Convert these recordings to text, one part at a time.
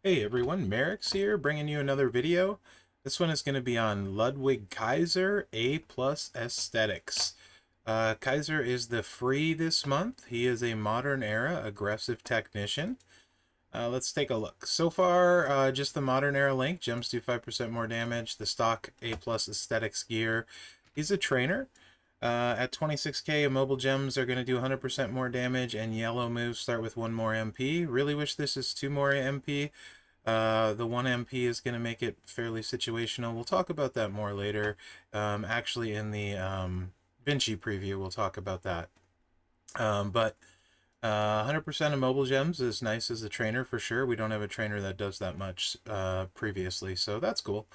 Hey everyone, Mherex here, bringing you another video. This one is going to be on Ludwig Kaiser A+ Aesthetics. Kaiser is the free this month. He is a modern era aggressive technician. Let's take a look. So far, just the modern era link. Gems do 5% more damage. The stock A+ Aesthetics gear. He's a trainer. At 26k, immobile gems are going to do 100% more damage, and yellow moves start with 1 more MP. Really wish this is 2 more MP. The 1 MP is going to make it fairly situational. We'll talk about that more later. Actually, in the Vinci preview, we'll talk about that. But 100% of mobile gems is nice as a trainer for sure. We don't have a trainer that does that much previously, so that's cool.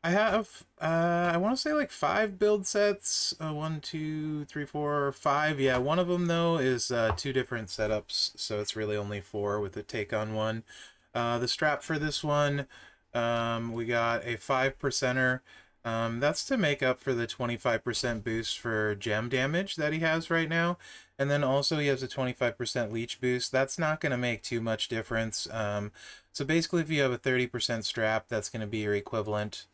I have, I want to say like 5 build sets. 1, 2, 3, 4, 5. Yeah, one of them though is 2 different setups, so it's really only 4 with a take on one. The strap for this one, we got a 5%er. That's to make up for the 25% boost for gem damage that he has right now. And then also he has a 25% leech boost. That's not going to make too much difference. So basically if you have a 30% strap, that's going to be your equivalent.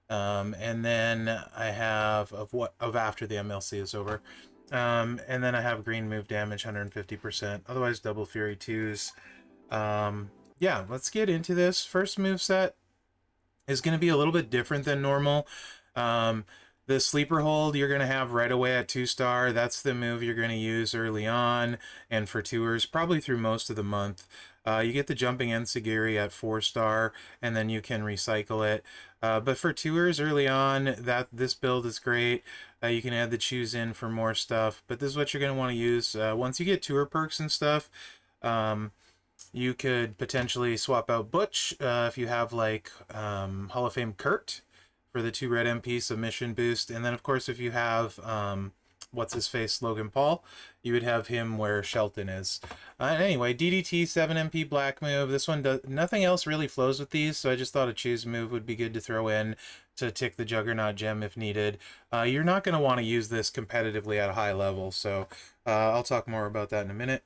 And then I have of after the MLC is over. And then I have green move damage 150%. Otherwise double fury 2s. Yeah, let's get into this. First move set is going to be a little bit different than normal. The sleeper hold you're going to have right away at 2-star. That's the move you're going to use early on and for tours, probably through most of the month. You get the jumping Enziguri at 4-star, and then you can recycle it. But for tours early on, this build is great. You can add the choose in for more stuff, but this is what you're going to want to use. Once you get tour perks and stuff, you could potentially swap out Butch if you have like Hall of Fame Kurt for the 2 red MP submission boost. And then of course if you have what's his face Logan Paul, you would have him where Shelton is. Anyway, DDT 7 MP black move. This one does nothing else really flows with these, so I just thought a choose move would be good to throw in to tick the Juggernaut gem if needed. You're not going to want to use this competitively at a high level, so I'll talk more about that in a minute.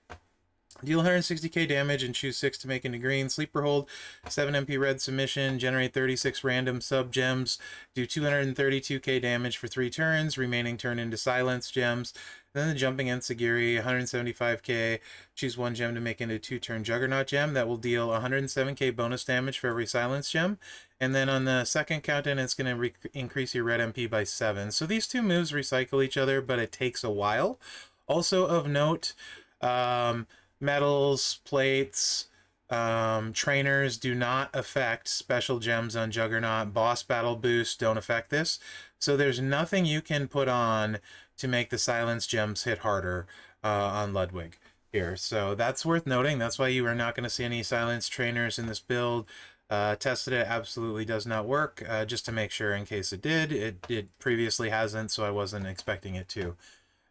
Deal 160k damage and choose 6 to make into green. Sleeper hold, 7 MP red submission, generate 36 random sub gems, do 232k damage for 3 turns, remaining turn into silence gems. Then the jumping Enziguri, 175k, choose 1 gem to make into 2-turn Juggernaut gem. That will deal 107k bonus damage for every silence gem. And then on the second countdown, it's going to increase your red MP by 7. So these 2 moves recycle each other, but it takes a while. Also of note, metals, plates, trainers do not affect special gems on Juggernaut. Boss battle boosts don't affect this. So there's nothing you can put on to make the silence gems hit harder on Ludwig here. So that's worth noting. That's why you are not going to see any silence trainers in this build. Tested it, absolutely does not work. Just to make sure in case it did. It previously hasn't, so I wasn't expecting it to.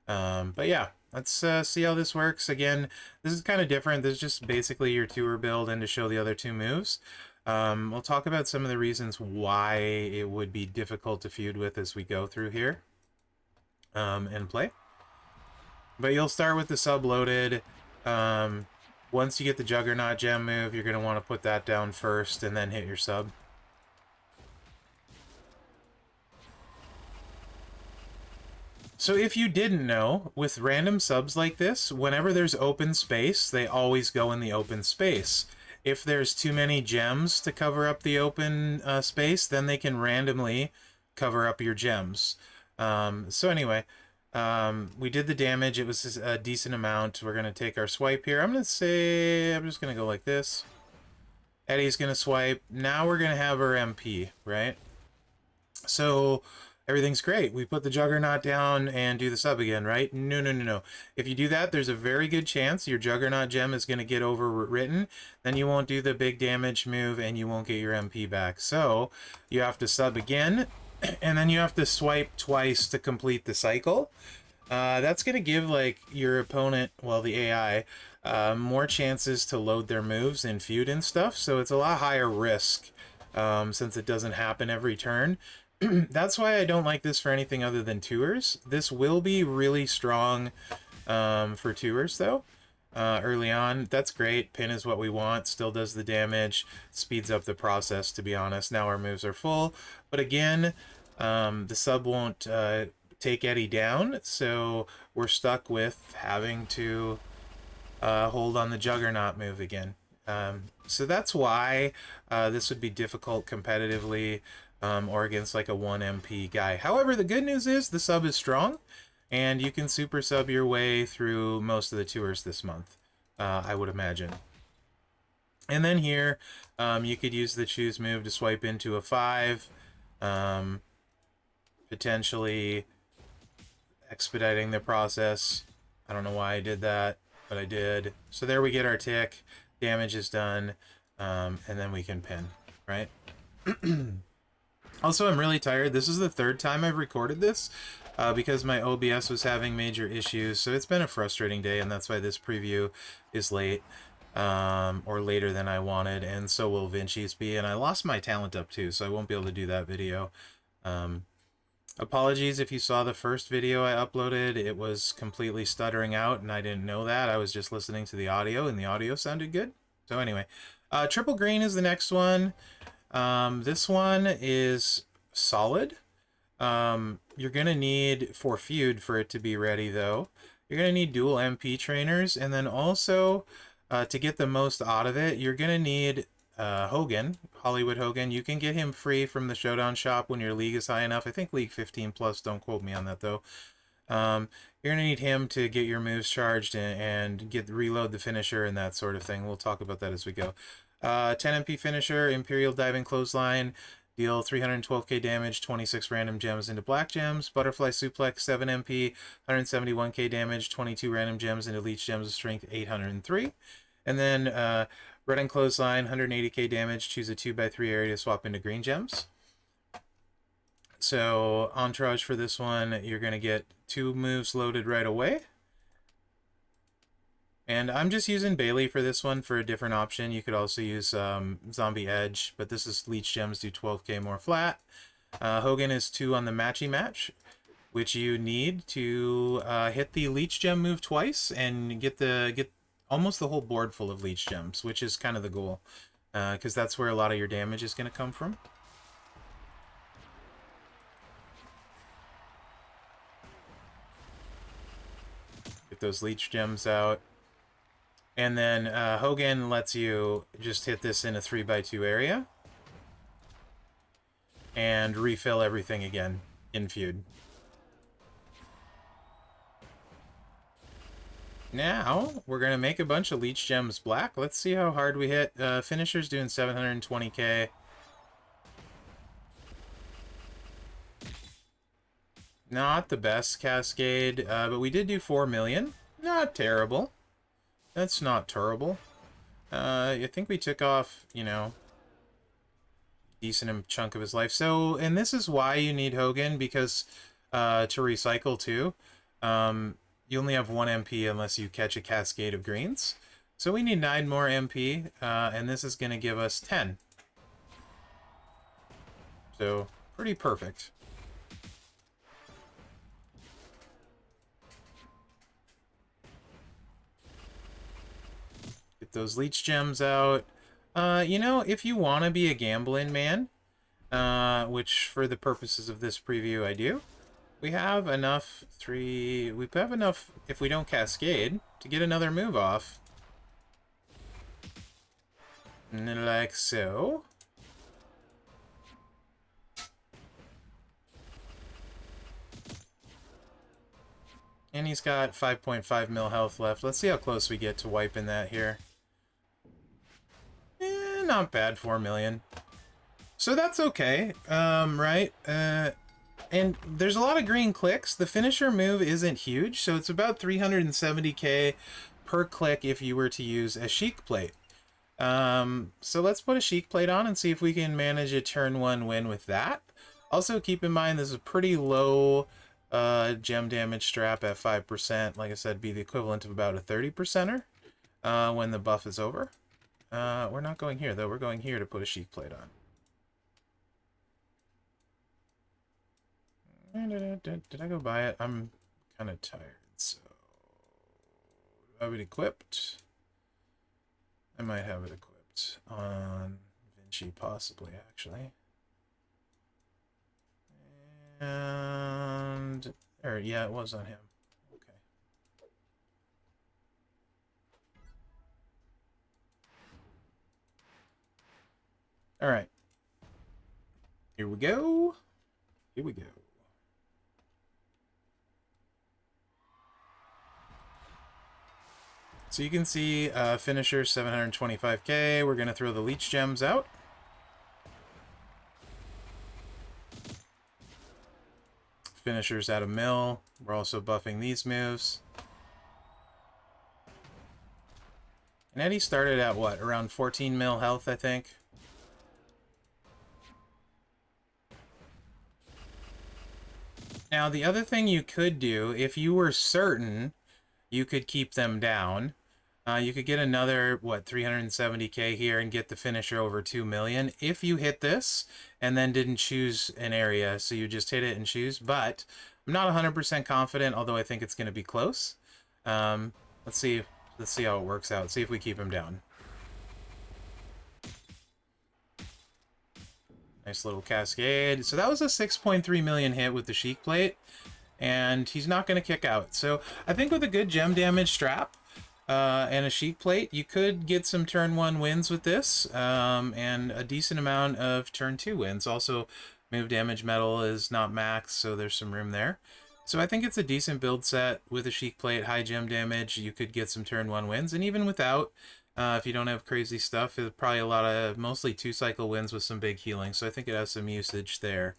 But yeah. Let's see how this works. Again, this is kind of different. This is just basically your tour build and to show the other 2 moves. We'll talk about some of the reasons why it would be difficult to feud with as we go through here and play. But you'll start with the sub-loaded. Once you get the Juggernaut gem move, you're going to want to put that down first and then hit your sub. So if you didn't know, with random subs like this, whenever there's open space, they always go in the open space. If there's too many gems to cover up the open space, then they can randomly cover up your gems. So anyway, we did the damage. It was a decent amount. We're going to take our swipe here. I'm just going to go like this. Eddie's going to swipe. Now we're going to have our MP, right? So everything's great. We put the Juggernaut down and do the sub again, right? No. If you do that, there's a very good chance your Juggernaut gem is going to get overwritten. Then you won't do the big damage move and you won't get your MP back. So you have to sub again, and then you have to swipe twice to complete the cycle. That's going to give like your opponent, well, the AI, more chances to load their moves and feud and stuff. So it's a lot higher risk since it doesn't happen every turn. That's why I don't like this for anything other than tours. This will be really strong for tours, though. early on. That's great. Pin is what we want. Still does the damage. Speeds up the process, to be honest. Now our moves are full. But again, the sub won't take Eddie down, so we're stuck with having to hold on the Juggernaut move again. So that's why this would be difficult competitively or against like a 1 MP guy. However, the good news is the sub is strong, and you can super sub your way through most of the tours this month, I would imagine. And then here, you could use the choose move to swipe into a 5, potentially expediting the process. I don't know why I did that, but I did. So there we get our tick. Damage is done, and then we can pin, right? Also, I'm really tired. This is the third time I've recorded this because my OBS was having major issues. So it's been a frustrating day, and that's why this preview is late, or later than I wanted, and so will Vinci's be. And I lost my talent up too, so I won't be able to do that video. Apologies if you saw the first video I uploaded. It was completely stuttering out, and I didn't know that. I was just listening to the audio, and the audio sounded good. So anyway, triple green is the next one. This one is solid. You're going to need, for feud, for it to be ready, though. You're going to need dual MP trainers, and then also, to get the most out of it, you're going to need Hogan, Hollywood Hogan. You can get him free from the Showdown shop when your league is high enough. I think League 15 plus, don't quote me on that, though. You're going to need him to get your moves charged and reload the finisher and that sort of thing. We'll talk about that as we go. 10 MP finisher, Imperial Diving Clothesline, deal 312k damage, 26 random gems into black gems. Butterfly Suplex, 7 MP, 171k damage, 22 random gems into leech gems of strength, 803. And then Red and Clothesline, 180k damage, choose a 2x3 area to swap into green gems. So entourage for this one, you're going to get 2 moves loaded right away. And I'm just using Bailey for this one for a different option. You could also use Zombie Edge, but this is Leech Gems do 12k more flat. Hogan is 2 on the Matchy Match, which you need to hit the Leech Gem move twice and get almost the whole board full of Leech Gems, which is kind of the goal, because that's where a lot of your damage is going to come from. Get those Leech Gems out. And then Hogan lets you just hit this in a 3x2 area and refill everything again in feud. Now, we're going to make a bunch of Leech Gems black. Let's see how hard we hit. Finisher's doing 720k. Not the best cascade, but we did do 4 million. Not terrible. That's not terrible. I think we took off, you know, decent chunk of his life. So, and this is why you need Hogan, because to recycle too, you only have 1 MP unless you catch a cascade of greens. So we need 9 more MP, and this is going to give us 10. So, pretty perfect. Get those Leech Gems out. You know, if you want to be a gambling man, which for the purposes of this preview I do, we have enough if we don't cascade, to get another move off. Like so. And he's got 5.5 mil health left. Let's see how close we get to wiping that here. Not bad, 4 million. So that's okay, right? And there's a lot of green clicks. The finisher move isn't huge, so it's about 370k per click if you were to use a Sheik plate. So let's put a Sheik plate on and see if we can manage a turn 1 win with that. Also keep in mind this is a pretty low gem damage strap at 5%. Like I said, be the equivalent of about a 30%er when the buff is over. We're not going here, though. We're going here to put a Sheik plate on. Did I go buy it? I'm kind of tired, so... have it equipped? I might have it equipped on Vinci, possibly, actually. And, or yeah, it was on him. Okay. All right. Here we go. Here we go. So you can see finisher 725k. We're going to throw the leech gems out. Finishers at a mill. We're also buffing these moves. And Eddie started at what? Around 14 mil health, I think. Now, the other thing you could do, if you were certain you could keep them down, you could get another, what, 370k here and get the finisher over 2 million if you hit this and then didn't choose an area. So you just hit it and choose. But I'm not 100% confident, although I think it's going to be close. Let's see how it works out. See if we keep him down. Nice little cascade. So that was a 6.3 million hit with the Sheik plate. And he's not going to kick out. So I think with a good gem damage strap and a Sheik plate, you could get some turn 1 wins with this. And a decent amount of turn 2 wins. Also, move damage metal is not max, so there's some room there. So I think it's a decent build set with a Sheik plate, high gem damage. You could get some turn 1 wins. And even without, if you don't have crazy stuff, it's probably a lot of mostly 2-cycle wins with some big healing. So I think it has some usage there.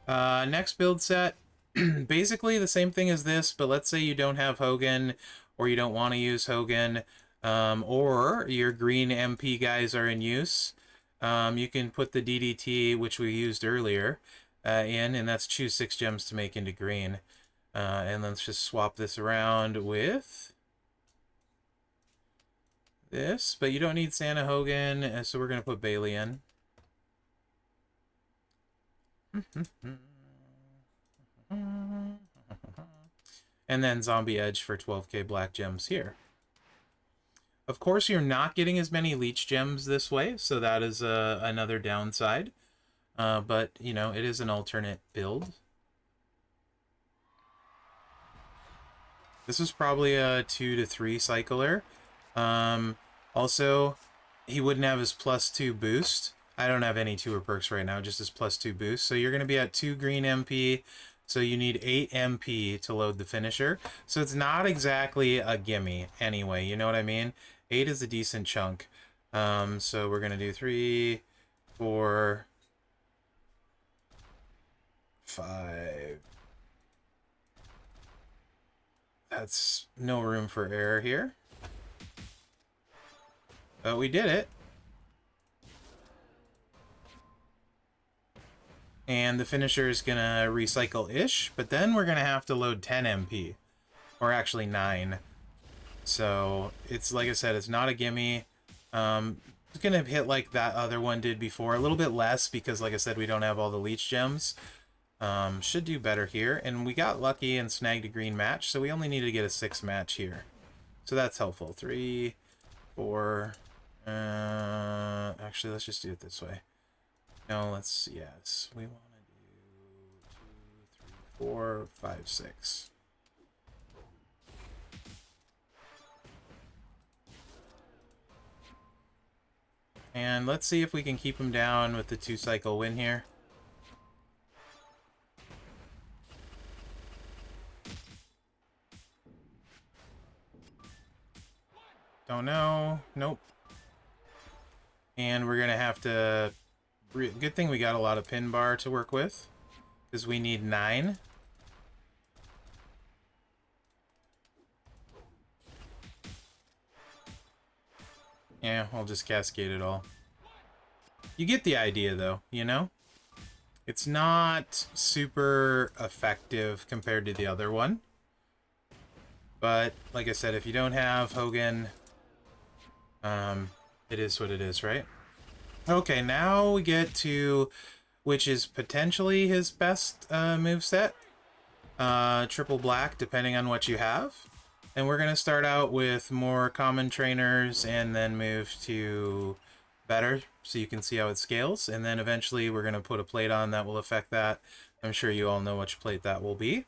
Next build set. Basically the same thing as this, but let's say you don't have Hogan or you don't want to use Hogan, or your green MP guys are in use. You can put the DDT, which we used earlier, in, and that's choose 6 gems to make into green. And let's just swap this around with this, but you don't need Santa Hogan, so we're going to put Bailey in. And then Zombie Edge for 12k black gems here. Of course, you're not getting as many leech gems this way, so that is another downside. But, you know, it is an alternate build. This is probably a 2 to 3 cycler. Also, he wouldn't have his +2 boost. I don't have any tour perks right now, just his +2 boost. So you're going to be at 2 green MP. So you need 8 MP to load the finisher. So it's not exactly a gimme anyway, you know what I mean? 8 is a decent chunk. So we're going to do 3, 4, 5. That's no room for error here. But we did it. And the finisher is going to recycle-ish, but then we're going to have to load 10 MP. Or actually 9. So, it's like I said, it's not a gimme. It's going to hit like that other one did before. A little bit less because, like I said, we don't have all the leech gems. Should do better here. And we got lucky and snagged a green match, so we only need to get a 6 match here. So that's helpful. 3, 4... actually, let's just do it this way. No, let's, yes, we want to do 2, 3, 4, 5, 6. And let's see if we can keep him down with the 2-cycle win here. Don't know. Nope. And we're going to have to... Good thing we got a lot of pin bar to work with, because we need 9. Yeah, I'll just cascade it all. You get the idea, though, you know? It's not super effective compared to the other one. But, like I said, if you don't have Hogan, it is what it is, right? Okay, now we get to, which is potentially his best moveset. Triple black, depending on what you have. And we're going to start out with more common trainers and then move to better so you can see how it scales. And then eventually we're going to put a plate on that will affect that. I'm sure you all know which plate that will be.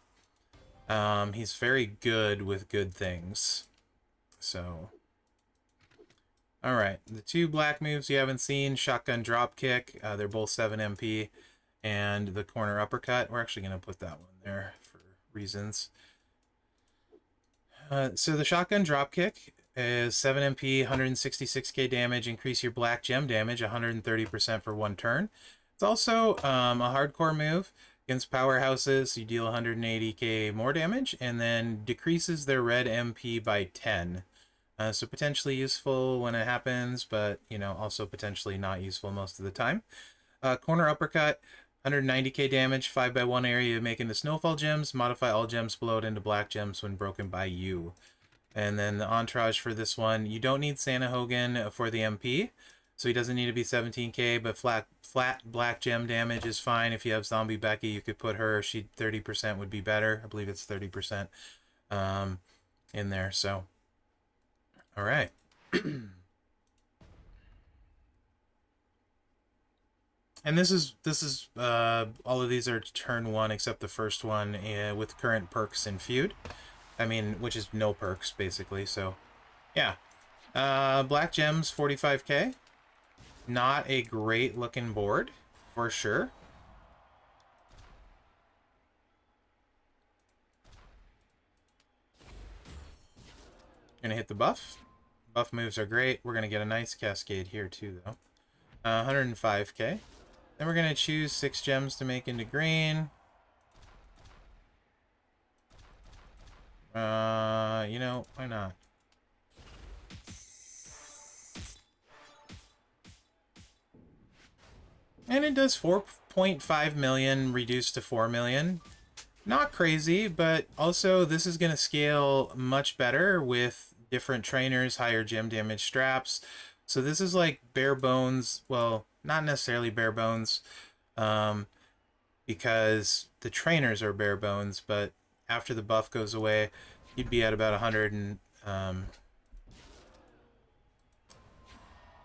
He's very good with good things. So, all right. The two black moves you haven't seen, shotgun drop kick. They're both 7 MP. And the corner uppercut. We're actually going to put that one there for reasons. So the shotgun dropkick is 7 MP, 166k damage, increase your black gem damage 130% for 1 turn. It's also a hardcore move against powerhouses. You deal 180k more damage and then decreases their red MP by 10. So potentially useful when it happens, but you know, also potentially not useful most of the time. Corner uppercut, 190k damage, 5x1 area, make into snowfall gems. Modify all gems below it into black gems when broken by you. And then the entourage for this one, you don't need Santa Hogan for the MP, so he doesn't need to be 17k, but flat black gem damage is fine. If you have Zombie Becky, you could put her. She 30% would be better. I believe it's 30% in there. So, all right. And this is all of these are turn 1 except the first one with current perks in feud. I mean, which is no perks basically. So, yeah. Black gems 45k. Not a great looking board for sure. Gonna hit the buff. Buff moves are great. We're gonna get a nice cascade here too, though. 105k. Then we're gonna choose 6 gems to make into green. You know, why not? And it does 4.5 million reduced to 4 million. Not crazy, but also this is going to scale much better with different trainers, higher gem damage straps. So this is like bare bones. Well, not necessarily bare bones, because the trainers are bare bones, but after the buff goes away, you'd be at about 100 and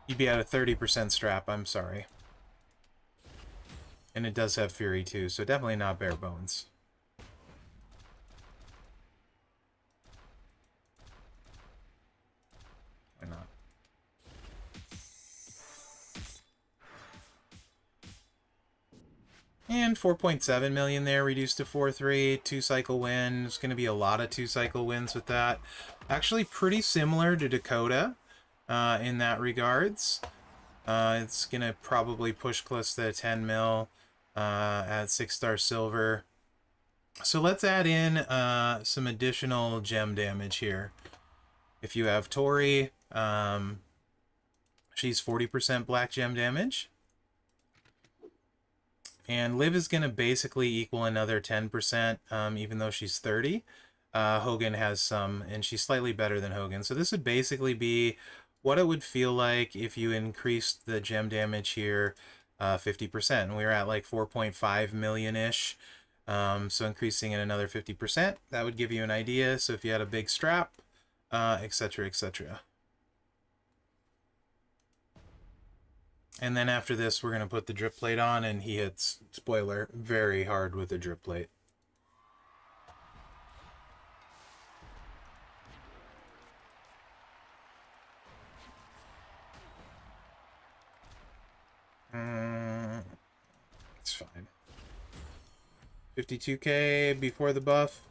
you'd be at a 30% strap, I'm sorry. And it does have Fury too, so definitely not bare bones. Why not? And 4.7 million there, reduced to 4.3, 2-cycle win. There's going to be a lot of 2-cycle wins with that. Actually pretty similar to Dakota in that regards. It's going to probably push close to 10 mil at 6-star silver. So let's add in some additional gem damage here. If you have Tori, she's 40% black gem damage. And Liv is going to basically equal another 10%, even though she's 30. Hogan has some, and she's slightly better than Hogan. So this would basically be what it would feel like if you increased the gem damage here 50%. And we were at like 4.5 million-ish. So increasing it another 50%, that would give you an idea. So if you had a big strap, etc., etc. And then after this, we're going to put the drip plate on, and he hits, spoiler, very hard with the drip plate. It's fine. 52k before the buff.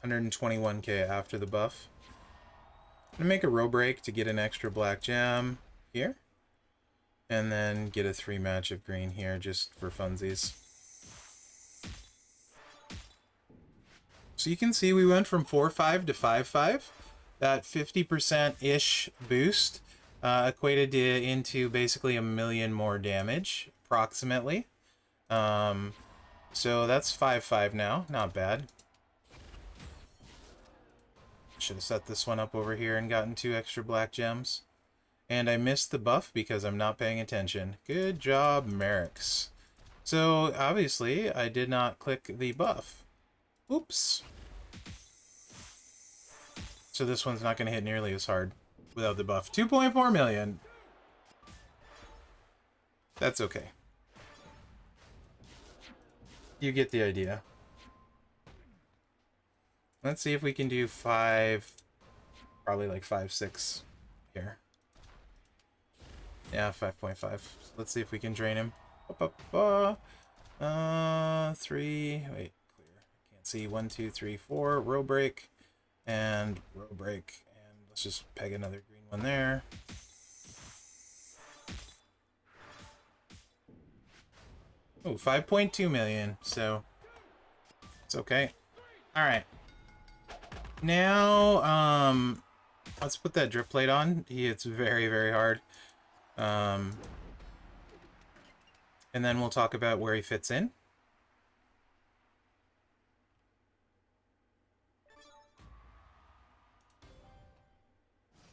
121k after the buff. I'm gonna make a row break to get an extra black gem here. And then get a 3 match of green here just for funsies. So you can see we went from 4.5 to 5.5. That 50%-ish boost equated into basically 1 million more damage, approximately. So that's 5.5 now, not bad. Should have set this one up over here and gotten 2 extra black gems. And I missed the buff because I'm not paying attention. Good job, Mherex. So, obviously, I did not click the buff. Oops. So this one's not going to hit nearly as hard without the buff. 2.4 million. That's okay. You get the idea. Let's see if we can do 5, probably like 5, 6 here. Yeah, 5.5. So let's see if we can drain him. 3, wait, clear. I can't see. 1, 2, 3, 4, row break, and row break. And let's just peg another green one there. Oh, 5.2 million, so it's okay. All right. Now, let's put that drip plate on. It's very, very hard. And then we'll talk about where he fits in.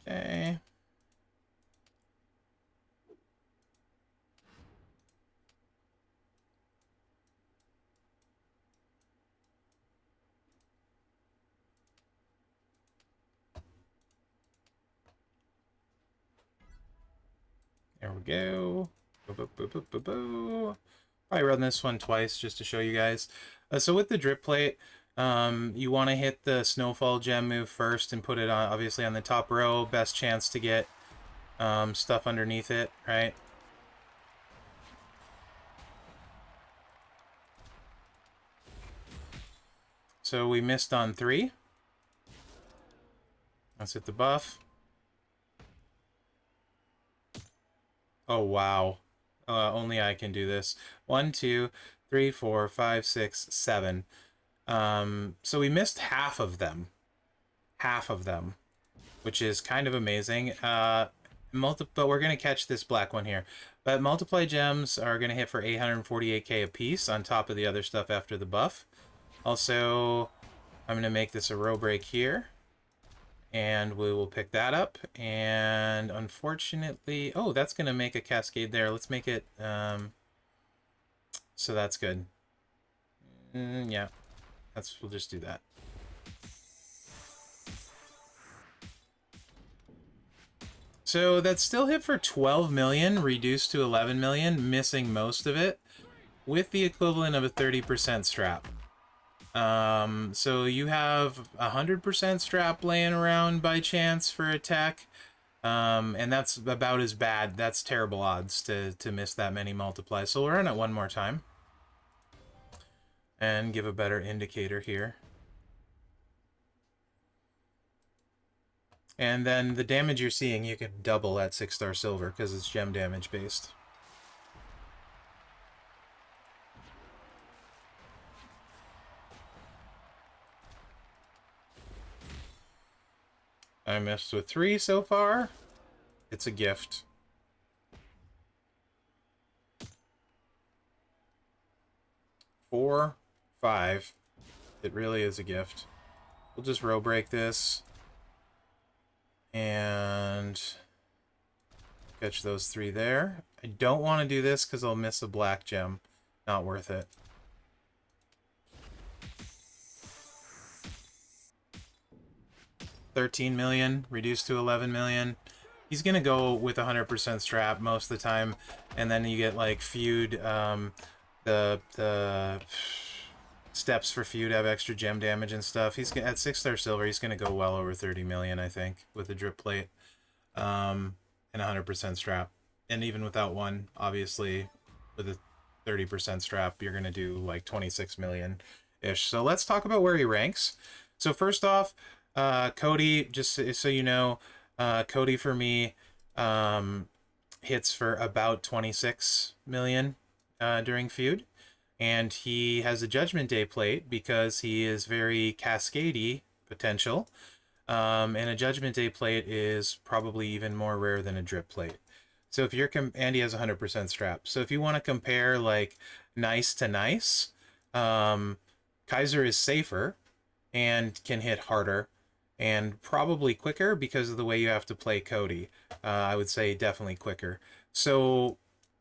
Okay. There we go. Probably run this one twice just to show you guys. So with the drip plate, you want to hit the snowfall gem move first and put it on, obviously on the top row. Best chance to get stuff underneath it, right? So we missed on 3. Let's hit the buff. Oh, wow. Only I can do this. 1, 2, 3, 4, 5, 6, 7. So we missed half of them. Half of them. Which is kind of amazing. But we're going to catch this black one here. But multiply gems are going to hit for 848k a piece on top of the other stuff after the buff. Also, I'm going to make this a row break here. And we will pick that up. And unfortunately... Oh, that's going to make a cascade there. Let's make it... so that's good. Yeah. We'll just do that. So that's still hit for 12 million, reduced to 11 million, missing most of it, with the equivalent of a 30% strap. So you have 100% strap laying around by chance for attack, and that's about as bad. That's terrible odds to miss that many multiplies. So we'll run it one more time and give a better indicator here. And then the damage you're seeing, you can double at 6-star silver because it's gem damage based. I missed with 3 so far. It's a gift. 4, 5. It really is a gift. We'll just row break this. And catch those 3 there. I don't want to do this because I'll miss a black gem. Not worth it. $13 million, reduced to 11 million. He's gonna go with 100% strap most of the time, and then you get like feud. The steps for feud have extra gem damage and stuff. He's at 6-star silver. He's gonna go well over 30 million, I think, with a drip plate, and 100% strap. And even without one, obviously, with a 30% strap, you're gonna do like 26 million ish. So let's talk about where he ranks. So first off, Cody, just so you know, Cody for me hits for about 26 million during feud, and he has a Judgment Day plate because he is very cascadey potential, and a Judgment Day plate is probably even more rare than a drip plate. So if you're and he has 100% strap. So if you want to compare like nice to nice, Kaiser is safer and can hit harder and probably quicker because of the way you have to play Cody. I would say definitely quicker. So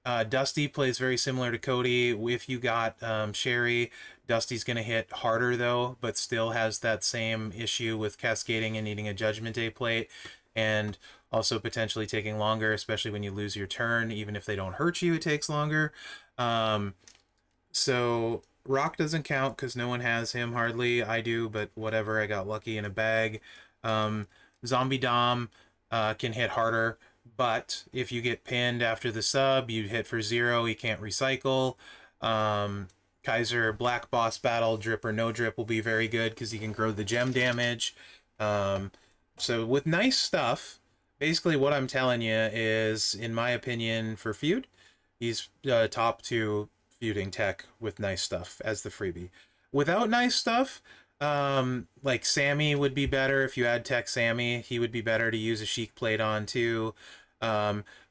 Dusty plays very similar to Cody. If you got Sherry, Dusty's going to hit harder though, but still has that same issue with cascading and needing a Judgment Day plate, and also potentially taking longer, especially when you lose your turn. Even if they don't hurt you, it takes longer. So Rock doesn't count because no one has him hardly. I do, but whatever. I got lucky in a bag. Zombie Dom can hit harder, but if you get pinned after the sub, you hit for 0. He can't recycle. Kaiser Black Boss Battle, drip or no drip, will be very good because he can grow the gem damage. So with nice stuff, basically what I'm telling you is, in my opinion, for feud, he's top 2 feuding tech with nice stuff as the freebie. Without nice stuff, like Sammy would be better if you add tech Sammy. He would be better to use a Sheik plate on too.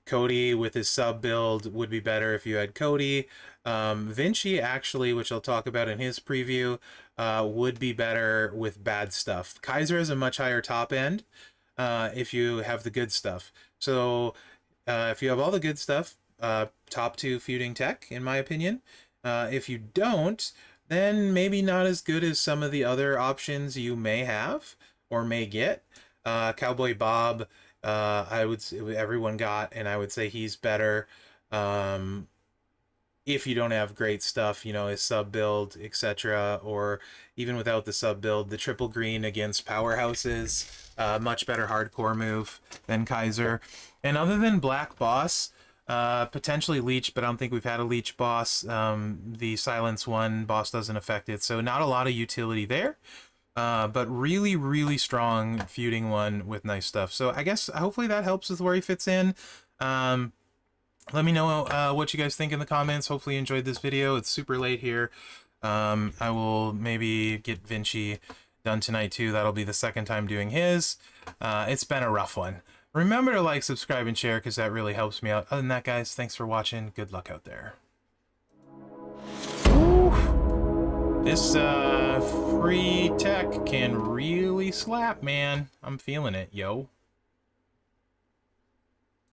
Cody with his sub build would be better if you had Cody. Vinci, actually, which I'll talk about in his preview, would be better with bad stuff. Kaiser has a much higher top end if you have the good stuff. So if you have all the good stuff, top 2 feuding tech, in my opinion. If you don't, then maybe not as good as some of the other options you may have or may get. Cowboy Bob, I would say everyone got, and I would say he's better. If you don't have great stuff, you know, his sub build, etc., or even without the sub build, the triple green against powerhouses, much better hardcore move than Kaiser. And other than Black Boss, potentially Leech, but I don't think we've had a Leech boss. The Silence one boss doesn't affect it, so not a lot of utility there. But really, really strong feuding one with nice stuff. So I guess hopefully that helps with where he fits in. Let me know what you guys think in the comments. Hopefully you enjoyed this video. It's super late here. I will maybe get Vinci done tonight too. That'll be the second time doing his. It's been a rough one. Remember to like, subscribe, and share because that really helps me out. Other than that, guys, thanks for watching. Good luck out there. Woo. This free tech can really slap, man. I'm feeling it, yo.